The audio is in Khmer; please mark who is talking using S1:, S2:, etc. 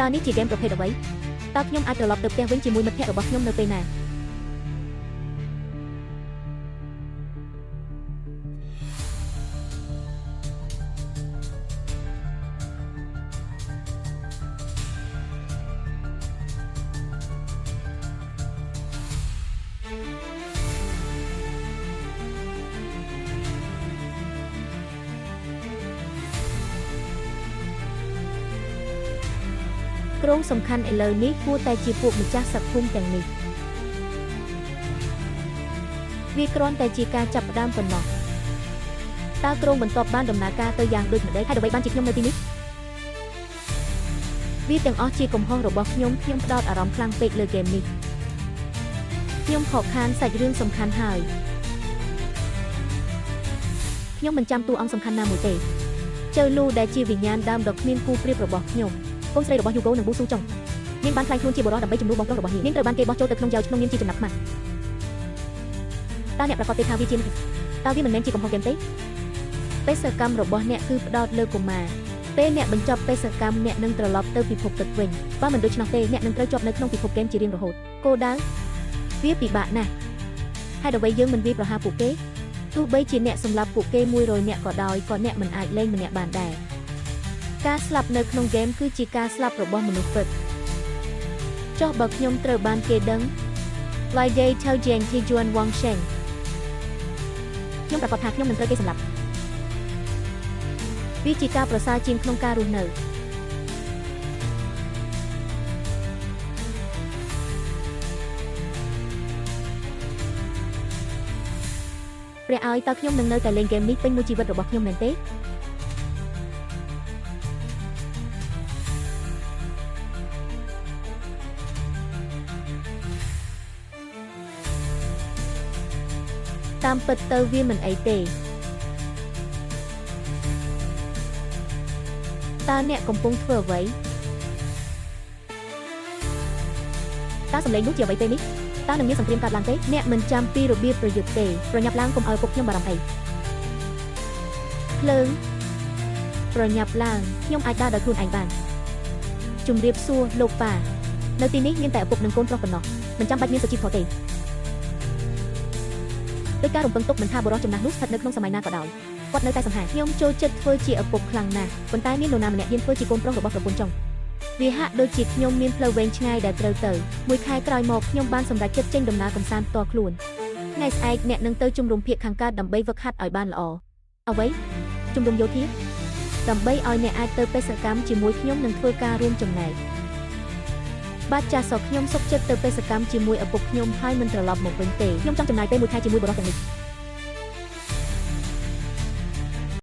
S1: าនេះជាហ្គេមប្រភេទអ្វីតើខ្ញុំអាចត្រឡប់ទៅផ្ទះវិញជាមួយមិត្តភ័ក្តិរបស់ខ្ញុំនៅពេលណាគ្រោងសំខាន់ឥឡូវនេះគួរតែជាពួកម្ចាស់សត្វភូមិទាំងនេះវាគ្រាន់តែជាការចាប់ផ្ដើមប៉ុណ្ណោះតើគ្រោងបន្ទាប់បានដំណើរការទៅយ៉ាងដូចម្តេចហើយអ្វីបានជាខ្ញុំនៅទីនេះវាទាំងអស់ជាកំហុសរបស់ខ្ញុំផ្ដោតអារម្មណ៍ខ្លាំងពេកលើហ្គេមនេះខ្ញុំខកខានសាច់រឿងសំខាន់ហើយខ្ញុំមិនចាំតួអង្គសំខាន់ណាមួយទេជើលូដែលជាវិញ្ញាណដើមដ៏គ្មានគូប្រៀបរបស់ខ្ញុំកូនស្រីរបស់យូហ្គោនិងប៊ូស៊ូចុងនាងបានខ្លាចខ្លួនជាបរិសុទ្ធដើម្បីជំនួសបងប្រុសរបស់នាងត្រូវបានគេបោះចូលទៅក្នុងយ៉ាវក្នុងនាមជាចំណាប់ខ្មាស់តើអ្នកប្រកាសទេថាវាជាតើវាមិនមែនជាកំហុសហ្គេមទេបេសកកម្មរបស់អ្នកគឺផ្ដោតលើកុមារពេលអ្នកបញ្ចប់បេសកកម្មអ្នកនឹងត្រឡប់ទៅពិភពពិតវិញបើមិនដូច្នោះទេអ្នកនឹងត្រូវជាប់នៅក្នុងពិភពហ្គេមជារៀងរហូតគោលដៅវាពិបាកណាស់ហើយអ្វីយើងមិនវាយប្រហារពួកគេទោះបីជាអ្នកសម្លាប់ពួកគេ100នាក់ក៏ដោយក៏អ្នកមិនអាចលេងម្នាក់បានដែរការស្លាប់នៅក្នុងហ្គេមគឺជាការស្លាប់របស់មនុស្សពិតចុះបើខ្ញុំត្រូវបានគេដឹង Lai Day Tao Jiang Thi Juan Wang Sheng ខ្ញុំប្រកាសថាខ្ញុំនឹងត្រូវគេសម្លាប់វាជាការប្រសើរជាងក្នុងការរស់នៅព្រះឲ្យតើខ្ញុំនឹងនៅតែលេងហ្គេមនេះពេញមួយជីវិតរបស់ខ្ញុំមែនទេតាមពិតទៅវាមិនអីទេតើអ្នកកំពុងធ្វើអ្វីតើសម្លេងនោះជាអ្វីទេនេះតើនឹងមានសង្គ្រាមកើតឡើងទេអ្នកមិនចាំពីរបៀបប្រយុទ្ធទេប្រញាប់ឡើងកុំឲ្យពុកខ្ញុំបារម្ភអីភ្លើងប្រញាប់ឡើងខ្ញុំអាចដើរដោយខ្លួនឯងបានជំរាបសួរលោកប៉ានៅទីនេះមានតែឪពុកនិងកូនប្រុសប៉ុណ្ណោះមិនចាំបាច់មានសុជីវធម៌ទេដោយការរំពឹងទុកមិនថាបុរសចំណាស់នោះស្ថិតនៅក្នុងសម័យណាក៏ដោយគាត់នៅតែសង្ហាខ្ញុំចូលចិត្តធ្វើជាឪពុកខ្លាំងណាស់ប៉ុន្តែមាននរណាម្នាក់ហ៊ានធ្វើជាកូនប្រុសរបស់ប្រពន្ធចុងវាហាក់ដូចជាខ្ញុំមានផ្លូវវែងឆ្ងាយដែលត្រូវទៅមួយខែក្រោយមកខ្ញុំបានសម្រេចចិត្តចេញដំណើរកម្សាន្តផ្ទាល់ខ្លួនថ្ងៃស្អែកអ្នកនឹងទៅជំរុំភាគខាងកើតដើម្បីវឹកហាត់ឲ្យបានល្អអ្វីជំរុំយោធាដើម្បីឲ្យអ្នកអាចទៅបេសកកម្មជាមួយខ្ញុំនិងធ្វើការរួមចំណែកបាទចាសខ្ញុំសុខចិត្តទៅបេសកកម្មជាមួយឪពុកខ្ញុំហើយមិនត្រឡប់មកវិញទេខ្ញុំចង់ចំណាយពេលមួយខែជាមួយបរិសុទ្ធទាំងនេះ